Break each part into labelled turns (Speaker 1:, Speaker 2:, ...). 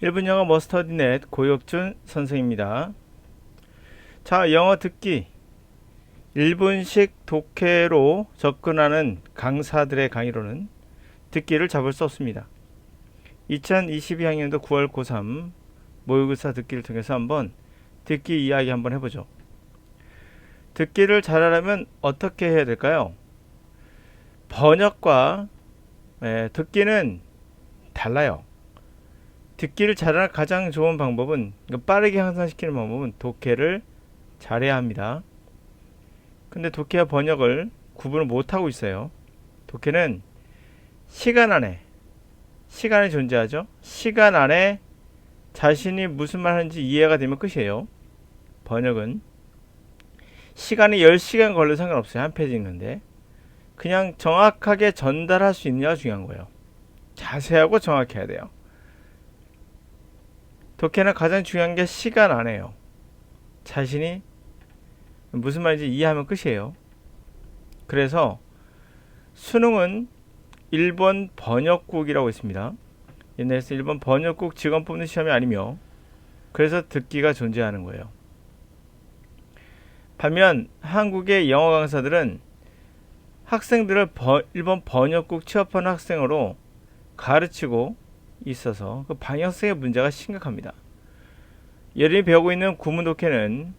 Speaker 1: 1분 영어 머스터디넷 고혁준 선생입니다. 자, 영어 듣기 1분씩 독해로 접근하는 강사들의 강의로는 듣기를 잡을 수 없습니다. 2022학년도 9월 고3 모의고사 듣기를 통해서 한번 듣기 이야기 한번 해보죠. 듣기를 잘하려면 어떻게 해야 될까요? 번역과 듣기는 달라요. 듣기를 잘하는 가장 좋은 방법은, 빠르게 향상시키는 방법은 독해를 잘해야 합니다. 근데 독해와 번역을 구분을 못하고 있어요. 독해는 시간에 존재하죠. 시간 안에 자신이 무슨 말 하는지 이해가 되면 끝이에요. 번역은 시간이 10시간 걸려도 상관없어요. 한 페이지 읽는데 그냥 정확하게 전달할 수 있느냐가 중요한 거예요. 자세하고 정확해야 돼요. 독해는 가장 중요한 게 시간 안에요. 자신이 무슨 말인지 이해하면 끝이에요. 그래서 수능은 1번 번역국이라고 있습니다. 옛날에서 1번 번역국 직원 뽑는 시험이 아니며, 그래서 듣기가 존재하는 거예요. 반면 한국의 영어 강사들은 학생들을 1번 번역국 취업하는 학생으로 가르치고 있어서 그 방향성의 문제가 심각합니다. 여러분이 배우고 있는 구문 독해는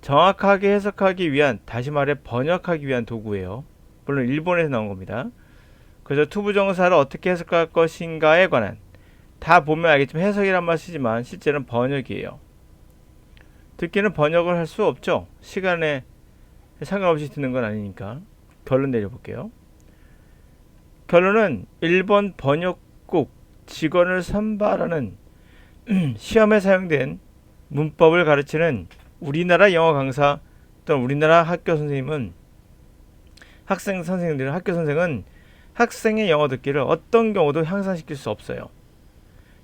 Speaker 1: 정확하게 해석하기 위한, 다시 말해 번역하기 위한 도구예요. 물론 일본에서 나온 겁니다. 그래서 투부정사를 어떻게 해석할 것인가에 관한, 다 보면 알겠지만 해석이란 말 쓰지만 실제는 번역이에요. 듣기는 번역을 할 수 없죠. 시간에 상관없이 듣는 건 아니니까. 결론 내려볼게요. 결론은 1번 번역국 직원을 선발하는 시험에 사용된 문법을 가르치는 우리나라 영어 강사 또는 우리나라 학교 선생님은, 학교 선생은 학생의 영어 듣기를 어떤 경우도 향상시킬 수 없어요.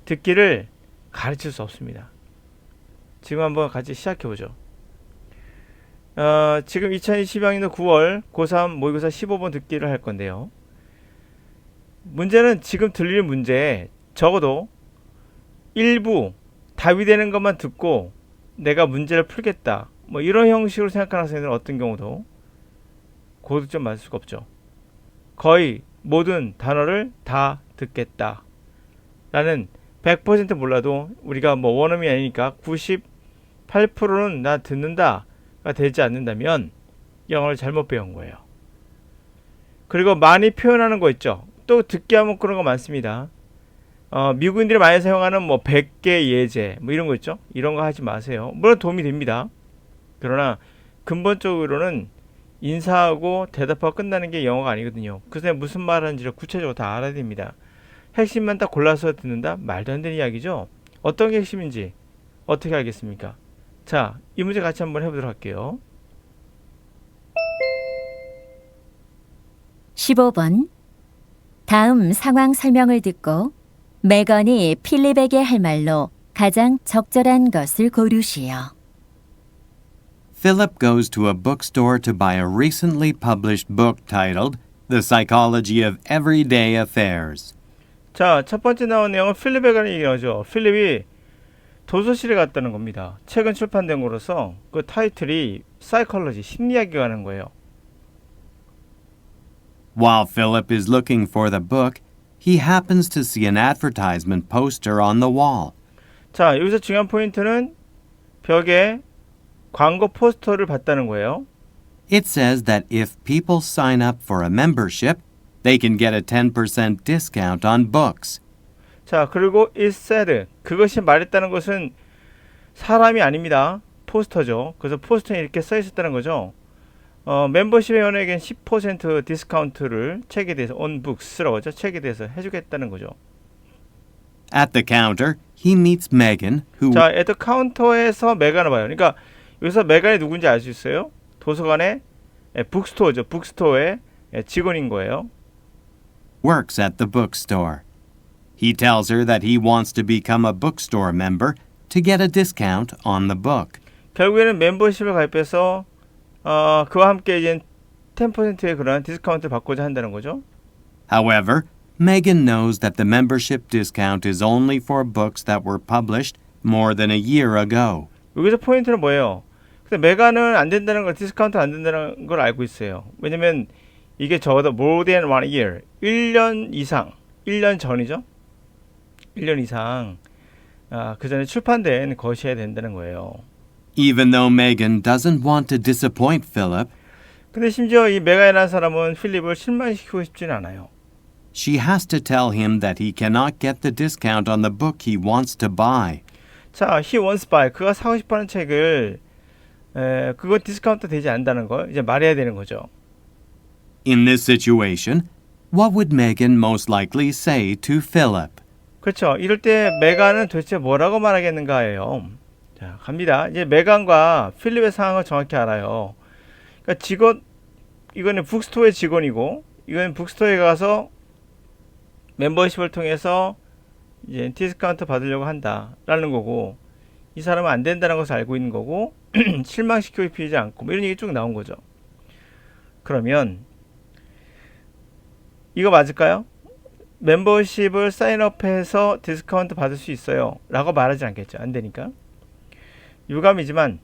Speaker 1: 듣기를 가르칠 수 없습니다. 지금 한번 같이 시작해보죠. 지금 2022학년도 9월 고3 모의고사 15번 듣기를 할 건데요. 문제는 지금 들리는 문제에 적어도 일부 답이 되는 것만 듣고 내가 문제를 풀겠다, 뭐 이런 형식으로 생각하는 학생들은 어떤 경우도 고득점 맞을 수가 없죠. 거의 모든 단어를 다 듣겠다 라는 100% 몰라도 우리가 뭐 원어민이 아니니까 98%는 나 듣는다가 되지 않는다면 영어를 잘못 배운 거예요. 그리고 많이 표현하는 거 있죠. 또 듣기 하면 그런 거 많습니다. 미국인들이 많이 사용하는 뭐 100개 예제 뭐 이런 거 있죠. 이런 거 하지 마세요. 물론 도움이 됩니다. 그러나 근본적으로는 인사하고 대답하고 끝나는 게 영어가 아니거든요. 그래서 무슨 말 하는지를 구체적으로 다 알아야 됩니다. 핵심만 딱 골라서 듣는다? 말도 안 되는 이야기죠. 어떤 게 핵심인지 어떻게 알겠습니까? 자, 이 문제 같이 한번 해보도록 할게요.
Speaker 2: 15번. 다음 상황 설명을 듣고 매건이 필립에게 할 말로 가장 적절한 것을 고르시오.
Speaker 3: Philip goes to a bookstore to buy a recently published book titled The Psychology of Everyday Affairs.
Speaker 1: 자, 첫 번째 나온 내용은 필립에 관한 얘기죠. 필립이 도서실에 갔다는 겁니다. 최근 출판된 거로서 그 타이틀이 사이콜로지, 심리학에 관한 거예요.
Speaker 3: While Philip is looking for the book, he happens to see an advertisement poster on the wall.
Speaker 1: 자, 여기서 중요한 포인트는 벽에 광고 포스터를 봤다는 거예요.
Speaker 3: It says that if people sign up for a membership, they can get a 10% discount on books.
Speaker 1: 자, 그리고 it said, 그것이 말했다는 것은 사람이 아닙니다. 포스터죠. 그래서 포스터에 이렇게 써 있었다는 거죠. 멤버십 회원에겐 10% 디스카운트를 책에 대해서 on books라고 하죠. 책에 대해서 해주겠다는 거죠.
Speaker 3: At the counter, he meets Megan, who
Speaker 1: 자, at the counter에서 메간을 봐요. 그러니까 여기서 메간이 누군지 알 수 있어요? 도서관의 북스토어죠. 북스토어의 직원인 거예요.
Speaker 3: works at the bookstore. He tells her that he wants to become a bookstore member to get a discount on the book.
Speaker 1: 결국에는 멤버십을 가입해서 그와 함께 이제 10%의 그런 디스카운트를 받고자 한다는 거죠.
Speaker 3: However, Megan knows that the membership discount is only for books that were published more than a year ago.
Speaker 1: 여기서 포인트는 뭐예요? 근데 메가는 안 된다는 걸, 디스카운트 안 된다는 걸 알고 있어요. 왜냐면 이게 적어도 more than 1 year, 1년 이상, 1년 전이죠? 1년 이상 그 전에 출판된 것이어야 된다는 거예요.
Speaker 3: Even though Megan doesn't want to disappoint Philip,
Speaker 1: 근데 심지어 이 메가이라는 사람은 필립을 실망시키고 싶지는 않아요.
Speaker 3: she has to tell him that he cannot get the discount on the book he wants to buy.
Speaker 1: 자, he wants buy, 그가 사고 싶어하는 책을 그거 디스카운트 되지 않는다는 걸 이제 말해야 되는 거죠.
Speaker 3: In this situation, what would Megan most likely say to Philip?
Speaker 1: 그렇죠. 이럴 때 메간은 도대체 뭐라고 말하겠는가예요. 자, 갑니다. 이제 메간과 필립의 상황을 정확히 알아요. 그러니까 직원, 이거는 북스토어의 직원이고, 이건 북스토어에 가서 멤버십을 통해서 이제 디스카운트 받으려고 한다라는 거고, 이 사람은 안 된다는 것을 알고 있는 거고, 실망시키고 싶지 않고, 뭐 이런 얘기 쭉 나온 거죠. 그러면 이거 맞을까요? 멤버십을 사인업해서 디스카운트 받을 수 있어요 라고 말하지 않겠죠. 안 되니까. 유감이지만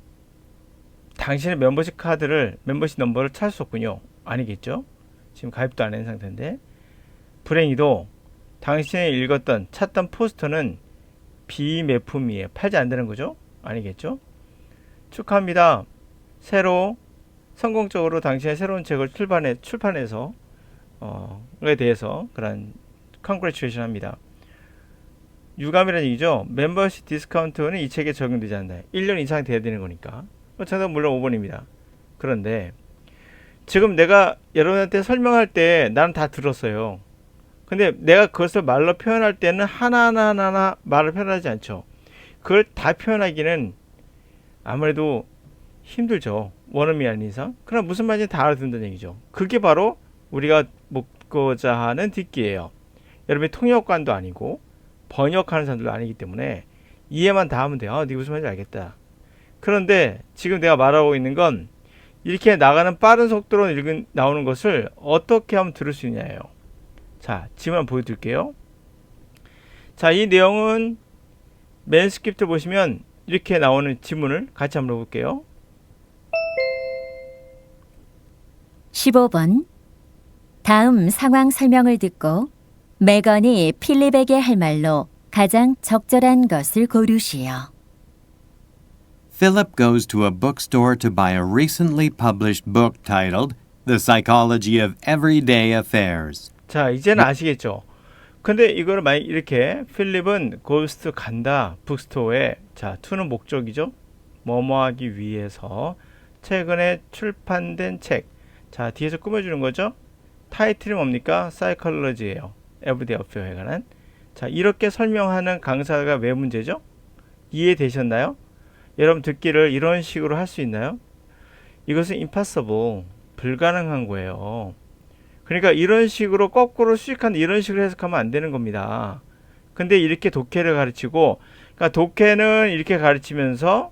Speaker 1: 당신의 멤버십 카드를, 멤버십 넘버를 찾을 수 없군요. 아니겠죠. 지금 가입도 안 한 상태인데. 불행히도 당신이 읽었던, 찾던 포스터는 비매품이에요. 팔지 않는 거죠. 아니겠죠. 축하합니다. 새로 성공적으로 당신의 새로운 책을 출판해서 에 대해서 그런 컨그레츄레이션 합니다. 유감이라는 얘기죠. 멤버십 디스카운트는 이 책에 적용되지 않나요? 1년 이상 돼야 되는 거니까. 정답은 물론 5번입니다. 그런데 지금 내가 여러분한테 설명할 때 나는 다 들었어요. 근데 내가 그것을 말로 표현할 때는 하나하나 말을 표현하지 않죠. 그걸 다 표현하기는 아무래도 힘들죠. 원어민이 아닌 이상. 그럼 무슨 말인지 다 알아듣는다는 얘기죠. 그게 바로 우리가 먹고자 하는 듣기예요. 여러분이 통역관도 아니고 번역하는 사람들도 아니기 때문에 이해만 다 하면 돼요. 네가 무슨 말인지 알겠다. 그런데 지금 내가 말하고 있는 건 이렇게 나가는 빠른 속도로 나오는 것을 어떻게 하면 들을 수 있냐예요. 자, 지금 한번 보여드릴게요. 자, 이 내용은 맨스크립트 보시면 이렇게 나오는 지문을 같이 한번 해볼게요.
Speaker 2: 15번. 다음 상황 설명을 듣고 메건이 필립에게 할 말로 가장 적절한 것을 고르시오.
Speaker 3: Philip goes to a bookstore to buy a recently published book titled The Psychology of Everyday Affairs.
Speaker 1: 자, 이제는 아시겠죠? 근데 이거를 만약 이렇게 필립은 고스트 간다 북스토어에, 자, to는 목적이죠. 뭐뭐 하기 위해서 최근에 출판된 책. 자, 뒤에서 꾸며주는 거죠. 타이틀이 뭡니까? 사이컬러지예요. 에브리데이 어페어에 관한. 자, 이렇게 설명하는 강사가 왜 문제죠? 이해되셨나요? 여러분 듣기를 이런 식으로 할 수 있나요? 이것은 impossible, 불가능한 거예요. 그러니까 이런 식으로 거꾸로 수식한 이런 식으로 해석하면 안 되는 겁니다. 근데 이렇게 독해를 가르치고, 그러니까 독해는 이렇게 가르치면서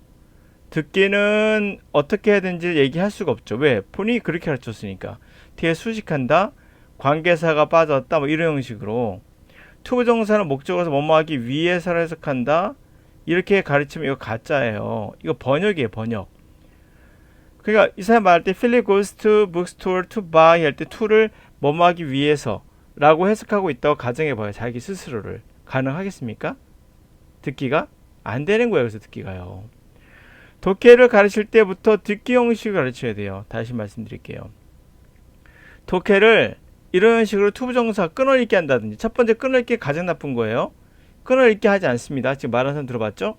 Speaker 1: 듣기는 어떻게 해야 되는지 얘기할 수가 없죠. 왜? 본인이 그렇게 가르쳤으니까. 뒤에 수식한다, 관계사가 빠졌다, 뭐 이런 형식으로. 투부정사는 목적어서 뭐뭐 하기 위해서를 해석한다, 이렇게 가르치면 이거 가짜예요. 이거 번역이에요, 번역. 그러니까 이 사람 말할 때 Philip goes to bookstore to buy 할 때 to를 뭐뭐 하기 위해서 라고 해석하고 있다고 가정해봐요. 자기 스스로를. 가능하겠습니까? 듣기가 안 되는 거예요. 그래서 듣기가요. 독해를 가르칠 때부터 듣기 형식을 가르쳐야 돼요. 다시 말씀드릴게요. 독해를 이런 식으로 투부정사 끊어읽기 한다든지, 첫 번째 끊어읽기 가장 나쁜 거예요. 끊어읽기 하지 않습니다. 지금 말하는 사람 들어봤죠?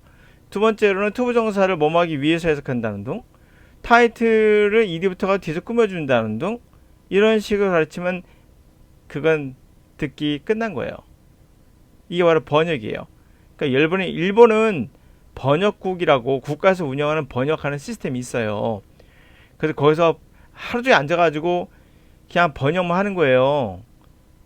Speaker 1: 두 번째로는 투부정사를 뭐뭐 하기 위해서 해석한다는 둥, 타이틀을 ED부터가 뒤에서 꾸며준다는 둥, 이런 식으로 가르치면 그건 듣기 끝난 거예요. 이게 바로 번역이에요. 그러니까 일본은 번역국이라고 국가에서 운영하는 번역하는 시스템이 있어요. 그래서 거기서 하루 종일 앉아가지고 그냥 번역만 하는 거예요.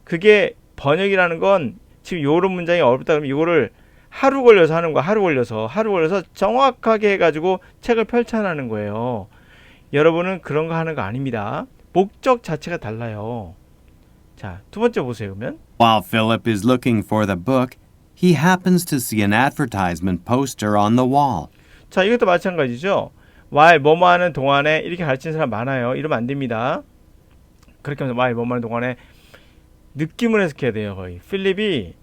Speaker 1: 그게 번역이라는 건 지금 요런 문장이 어렵다 그러면 이거를 하루 걸려서 하는 거야. 하루 걸려서 정확하게 해가지고 책을 펼쳐나가는 거예요. 여러분은 그런 거 하는 거 아닙니다. 목적 자체가 달라요. 자, 두 번째 보세요. 그러면
Speaker 3: While Philip is looking for the book, he happens to see an advertisement poster on the wall.
Speaker 1: 자, 이것도 마찬가지죠. while 뭐뭐 하는 동안에 이렇게 가르치는 사람 많아요. 이러면 안 됩니다. 그렇게 하면서 while 뭐뭐 하는 동안에 느낌을 해석해야 돼요. 거의 필립이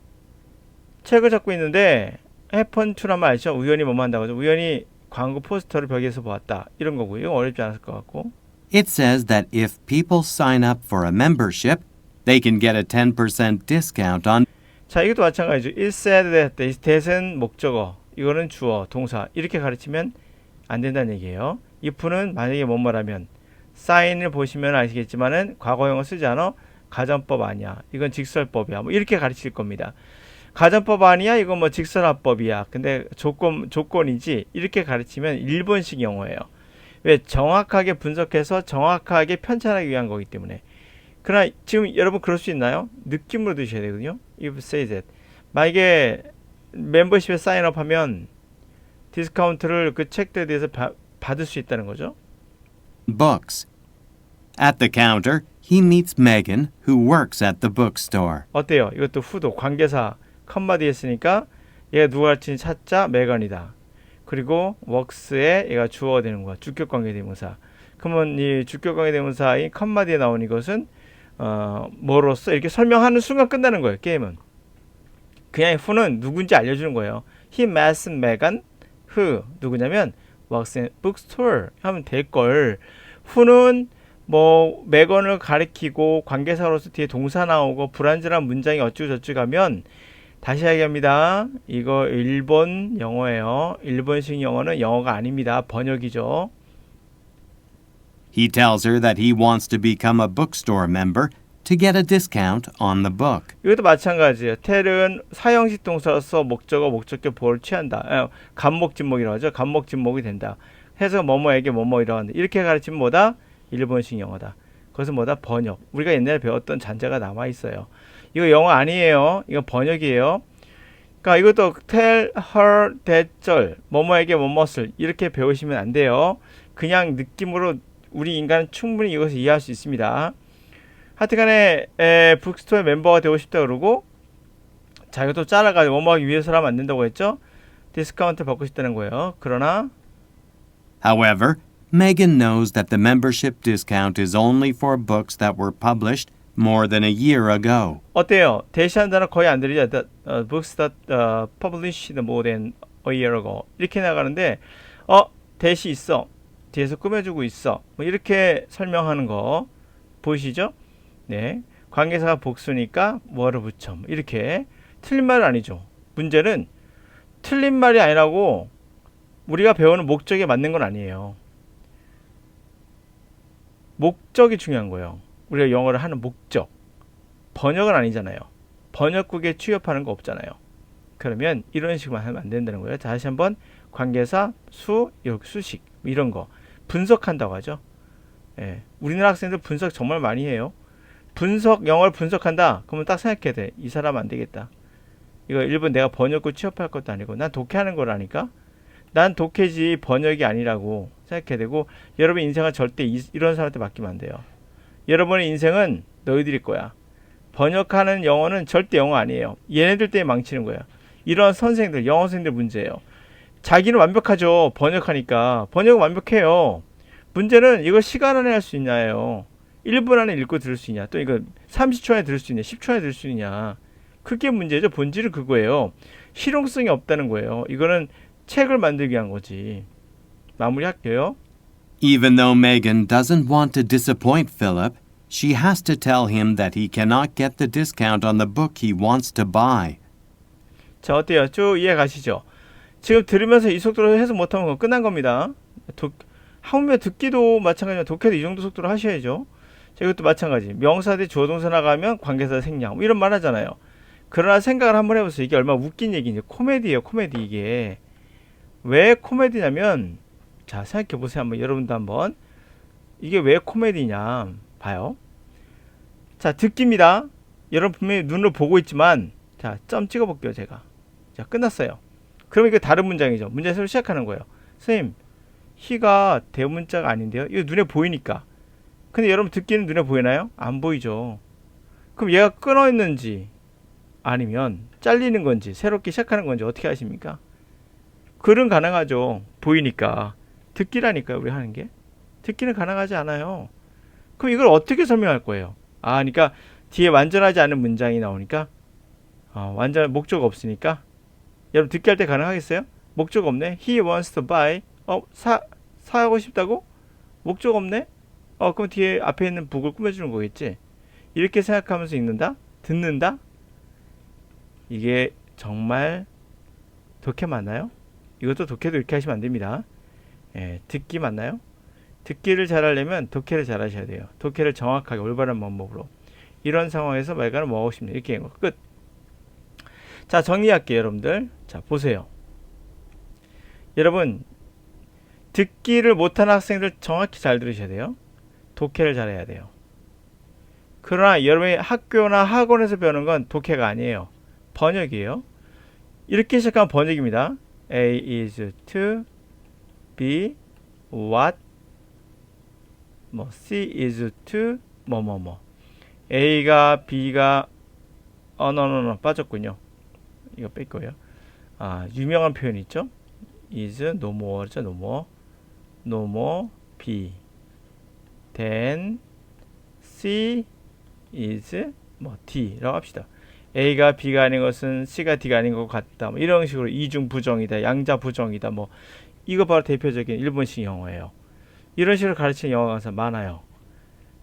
Speaker 1: 책을 잡고 있는데 happen to라면 알죠? 우연히 뭐뭐 한다고 하죠. 우연히 광고 포스터를 벽에서 보았다. 이런 거고요. 이건 어렵지 않을 것 같고.
Speaker 3: It says that if people sign up for a membership, they can get a 10% discount on.
Speaker 1: 자, 이것도 마찬가지죠. It said that. that은 목적어, 이거는 주어, 동사. 이렇게 가르치면 안 된다는 얘기예요. if는 만약에 뭐뭐라면, sign을 보시면 아시겠지만은 과거형을 쓰지 않아. 가정법 아니야. 이건 직설법이야. 뭐 이렇게 가르칠 겁니다. 가정법 아니야. 이건 뭐 직설화법이야. 근데 조건이지. 이렇게 가르치면 일본식 영어예요. 왜? 정확하게 분석해서 정확하게 편찬하기 위한 거기 때문에. 그러나 지금 여러분 그럴 수 있나요? 느낌으로 드셔야 되거든요. If says that. 만약에 멤버십에 사인업 하면 디스카운트를 그 책들에 대해서 받을 수 있다는 거죠.
Speaker 3: Books. At the counter, he meets Megan, who works at the bookstore.
Speaker 1: 어때요? 이것도 후도 관계사 컴마 뒤에 쓰니까 얘가 누가 가르치는 찾자 메건이다. 그리고 works에 얘가 주어가 되는 거야. 주격관계 대명사. 그러면 이 주격관계 대명사인 컴마 뒤에 나온 이것은 뭐로써 이렇게 설명하는 순간 끝나는 거예요. 게임은. 그냥 who는 누군지 알려주는 거예요. He met Megan, who 누구냐면 works in bookstore 하면 될걸. who는 뭐 메건을 가리키고 관계사로서 뒤에 동사 나오고 불완전한 문장이 어쩌고저쩌고 하면 다시 이야기합니다. 이거 일본 영어예요. 일본식 영어는 영어가 아닙니다. 번역이죠.
Speaker 3: He tells her that he wants to become a bookstore member to get a discount on the book.
Speaker 1: 이것도 마찬가지예요. 텔은 사형식 동사로서 목적어, 목적격 보호를 취한다. 간목진목이라고 하죠. 간목진목이 된다. 해서 뭐뭐에게 뭐뭐 이러한다. 이렇게 가르치면 뭐다? 일본식 영어다. 그것은 뭐다? 번역. 우리가 옛날에 배웠던 잔재가 남아있어요. 이거 영어 아니에요. 이거 번역이에요. 그러니까 이것도 tell her that 절 뭐뭐에게 뭐뭇을 이렇게 배우시면 안 돼요. 그냥 느낌으로 우리 인간은 충분히 이것을 이해할 수 있습니다. 하여튼간에 북스토어 멤버가 되고 싶다 그러고 자 이것도 잘라가지고 뭐뭐하기 위해서라면 안 된다고 했죠. 디스카운트 받고 싶다는 거예요. 그러나
Speaker 3: However, Megan knows that the membership discount is only for books that were published more than a year ago.
Speaker 1: 어때요? 대시한 단어 거의 안 들리죠? Books that published more than a year ago 이렇게 나가는데 대시 있어. 뒤에서 꾸며주고 있어. 뭐 이렇게 설명하는 거 보이시죠? 네, 관계사가 복수니까 뭐를 붙여. 뭐 이렇게 틀린 말은 아니죠. 문제는 틀린 말이 아니라고 우리가 배우는 목적에 맞는 건 아니에요. 목적이 중요한 거예요. 우리가 영어를 하는 목적. 번역은 아니잖아요. 번역국에 취업하는 거 없잖아요. 그러면 이런 식으로 하면 안 된다는 거예요. 다시 한번 관계사, 수식 이런 거 분석한다고 하죠. 예, 우리나라 학생들 분석 정말 많이 해요. 영어를 분석한다. 그러면 딱 생각해야 돼. 이 사람 안 되겠다. 이거 일본 내가 번역국 취업할 것도 아니고 난 독해하는 거라니까. 난 독해지 번역이 아니라고 생각해야 되고 여러분 인생은 절대 이런 사람한테 맡기면 안 돼요. 여러분의 인생은 너희들일 거야. 번역하는 영어는 절대 영어 아니에요. 얘네들 때문에 망치는 거야. 이런 선생님들, 영어 선생님들 문제예요. 자기는 완벽하죠. 번역하니까. 번역은 완벽해요. 문제는 이거 시간 안에 할 수 있냐예요. 1분 안에 읽고 들을 수 있냐. 또 이거 30초 안에 들을 수 있냐. 10초 안에 들을 수 있냐. 그게 문제죠. 본질은 그거예요. 실용성이 없다는 거예요. 이거는 책을 만들기 위한 거지. 마무리할게요.
Speaker 3: Even though Megan doesn't want to disappoint Philip, she has to tell him that he cannot get the discount on the book he wants to buy.
Speaker 1: 자, 어때요? 쭉 이해 가시죠? 지금 들으면서 이 속도로 해석 못하면 그건 끝난 겁니다. 하물며 듣기도 마찬가지로 독해도 이 정도 속도로 하셔야죠. 자, 이것도 마찬가지. 명사 대 주어 동사 나가면 관계사 생략 뭐 이런 말 하잖아요. 그러나 생각을 한번 해보세요. 이게 얼마나 웃긴 얘기인지. 코미디예요. 코미디 이게. 왜 코미디냐면 자 생각해보세요. 한번 여러분도 한번. 이게 왜 코미디냐 봐요. 자 듣기입니다. 여러분 분명히 눈으로 보고 있지만 자 점 찍어볼게요. 제가. 자 끝났어요. 그럼 이거 다른 문장이죠. 문장 새로 시작하는 거예요. 선생님 희가 대문자가 아닌데요. 이거 눈에 보이니까. 근데 여러분 듣기는 눈에 보이나요? 안 보이죠. 그럼 얘가 끊어 있는지 아니면 잘리는 건지 새롭게 시작하는 건지 어떻게 하십니까? 글은 가능하죠. 보이니까. 듣기라니까요, 우리 하는 게. 듣기는 가능하지 않아요. 그럼 이걸 어떻게 설명할 거예요? 그러니까 뒤에 완전하지 않은 문장이 나오니까 완전 목적 없으니까 여러분 듣기 할 때 가능하겠어요? 목적 없네. He wants to buy. 사고 싶다고? 목적 없네. 그럼 뒤에 앞에 있는 북을 꾸며주는 거겠지. 이렇게 생각하면서 읽는다? 듣는다? 이게 정말 독해 맞나요? 이것도 독해도 이렇게 하시면 안 됩니다. 듣기 맞나요? 듣기를 잘하려면 독해를 잘하셔야 돼요. 독해를 정확하게 올바른 방법으로. 이런 상황에서 말가는 뭐 하고 싶냐. 이렇게 한 거. 끝. 자, 정리할게요, 여러분들. 자, 보세요. 여러분, 듣기를 못하는 학생들 정확히 잘 들으셔야 돼요. 독해를 잘해야 돼요. 그러나 여러분이 학교나 학원에서 배우는 건 독해가 아니에요. 번역이에요. 이렇게 시작하면 번역입니다. A is to, B what, C is to, A가 B가 no 빠졌군요. 이거 뺄 거예요. 유명한 표현 있죠? is no more죠, no more B. then C is D라고 합시다. A가 B가 아닌 것은 C가 D가 아닌 것 같다. 이런 식으로 이중 부정이다, 양자 부정이다. 이거 바로 대표적인 일본식 영어예요. 이런 식으로 가르치는 영어 강사 많아요.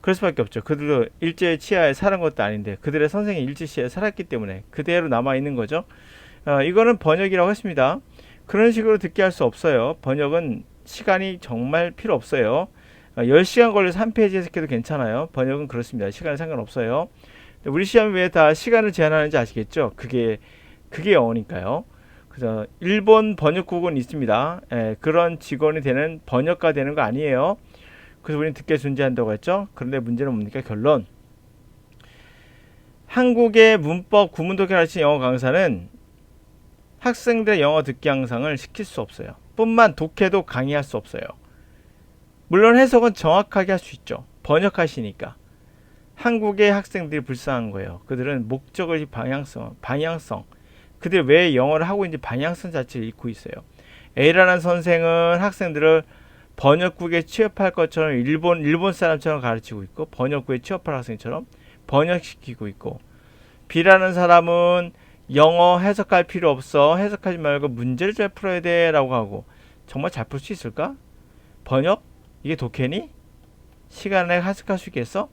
Speaker 1: 그럴 수밖에 없죠. 그들도 일제 치하에 살은 것도 아닌데 그들의 선생이 일제 치하에 살았기 때문에 그대로 남아 있는 거죠. 이거는 번역이라고 했습니다. 그런 식으로 듣게 할 수 없어요. 번역은 시간이 정말 필요 없어요. 10시간 걸려서 한 페이지 해석해도 괜찮아요. 번역은 그렇습니다. 시간은 상관없어요. 우리 시험이 왜 다 시간을 제한하는지 아시겠죠? 그게 영어니까요. 그래서 일본 번역국은 있습니다. 그런 직원이 되는 번역가 되는 거 아니에요. 그래서 우리는 듣게 존재한다고 했죠. 그런데 문제는 뭡니까? 결론. 한국의 문법 구문독해 가르치는 영어 강사는 학생들의 영어 듣기 향상을 시킬 수 없어요. 뿐만 독해도 강의할 수 없어요. 물론 해석은 정확하게 할 수 있죠. 번역하시니까. 한국의 학생들이 불쌍한 거예요. 그들은 목적의 방향성. 그들이 왜 영어를 하고 있는지 방향성 자체를 잃고 있어요. A라는 선생은 학생들을 번역국에 취업할 것처럼 일본 사람처럼 가르치고 있고 번역국에 취업할 학생처럼 번역시키고 있고 B라는 사람은 영어 해석할 필요 없어. 해석하지 말고 문제를 잘 풀어야 돼 라고 하고 정말 잘 풀 수 있을까? 번역? 이게 독해니? 시간에 해석할 수 있겠어?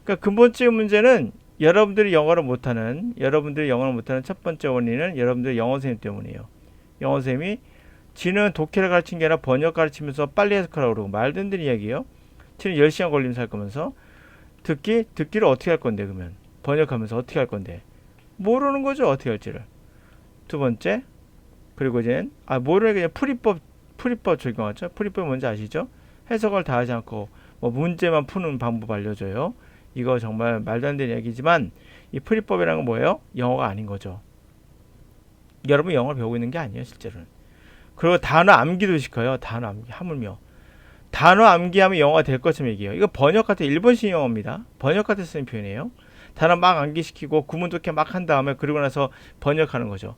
Speaker 1: 그러니까 근본적인 문제는 여러분들이 영어를 못하는 첫 번째 원인은 여러분들의 영어 선생님 때문이에요. 영어 선생님이 지는 독해를 가르친 게 아니라 번역 가르치면서 빨리 해석하라고 그러고 말도 안 되는 이야기예요. 지는 10시간 걸리면서 할 거면서 듣기를 어떻게 할 건데 그러면 번역하면서 어떻게 할 건데 모르는 거죠. 어떻게 할지를. 두 번째 그리고 이제 모르는 그냥 풀이법 적용하죠. 풀이법 뭔지 아시죠? 해석을 다 하지 않고 문제만 푸는 방법 알려줘요. 이거 정말 말도 안 되는 이야기지만 이 풀이법이라는 건 뭐예요? 영어가 아닌 거죠. 여러분 영어를 배우고 있는 게 아니에요. 실제로는. 그리고 단어 암기도 시켜요. 단어 암기 하물며 단어 암기하면 영어가 될 것처럼 얘기해요. 이거 번역 같은 일본식 영어입니다. 번역 같은 쓰는 표현이에요. 단어 막 암기시키고 구문독해 막 한 다음에 그리고 나서 번역하는 거죠.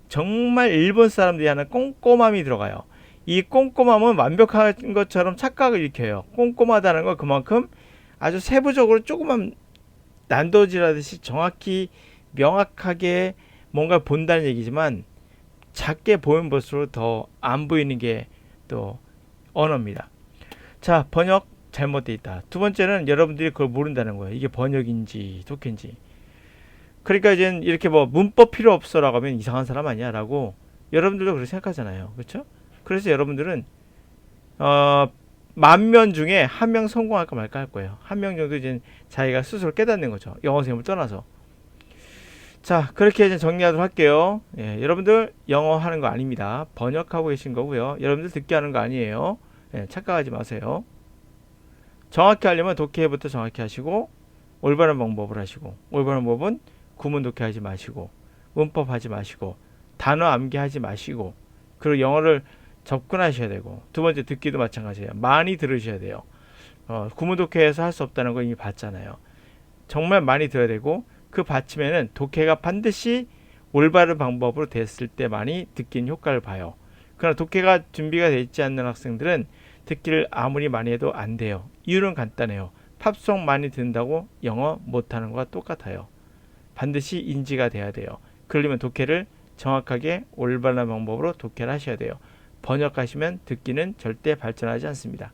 Speaker 1: 정말 일본 사람들이 하는 꼼꼼함이 들어가요. 이 꼼꼼함은 완벽한 것처럼 착각을 일으켜요. 꼼꼼하다는 건 그만큼 아주 세부적으로 조그만 난도질하듯이 정확히 명확하게 뭔가 본다는 얘기지만 작게 보이면 볼수록 더 안 보이는 게 또 언어입니다. 자, 번역 잘못되어 있다. 두 번째는 여러분들이 그걸 모른다는 거예요. 이게 번역인지 독해인지. 그러니까 이제 이렇게 문법 필요 없어라고 하면 이상한 사람 아니야 라고 여러분들도 그렇게 생각하잖아요. 그렇죠? 그래서 여러분들은 10,000명 중에 1명 성공할까 말까 할 거예요. 1명 정도 이제 자기가 스스로 깨닫는 거죠. 영어 선생님을 떠나서. 자, 그렇게 이제 정리하도록 할게요. 여러분들 영어 하는 거 아닙니다. 번역하고 계신 거고요. 여러분들 듣게 하는 거 아니에요. 착각하지 마세요. 정확히 하려면 독해부터 정확히 하시고 올바른 방법을 하시고 올바른 방법은 구문 독해 하지 마시고 문법 하지 마시고 단어 암기하지 마시고 그리고 영어를 접근하셔야 되고 두 번째 듣기도 마찬가지예요. 많이 들으셔야 돼요. 구문 독해에서 할 수 없다는 거 이미 봤잖아요. 정말 많이 들어야 되고 그 받침에는 독해가 반드시 올바른 방법으로 됐을 때만이 듣기는 효과를 봐요. 그러나 독해가 준비가 되어 있지 않는 학생들은 듣기를 아무리 많이 해도 안 돼요. 이유는 간단해요. 팝송 많이 듣는다고 영어 못하는 것과 똑같아요. 반드시 인지가 돼야 돼요. 그러려면 독해를 정확하게 올바른 방법으로 독해를 하셔야 돼요. 번역하시면 듣기는 절대 발전하지 않습니다.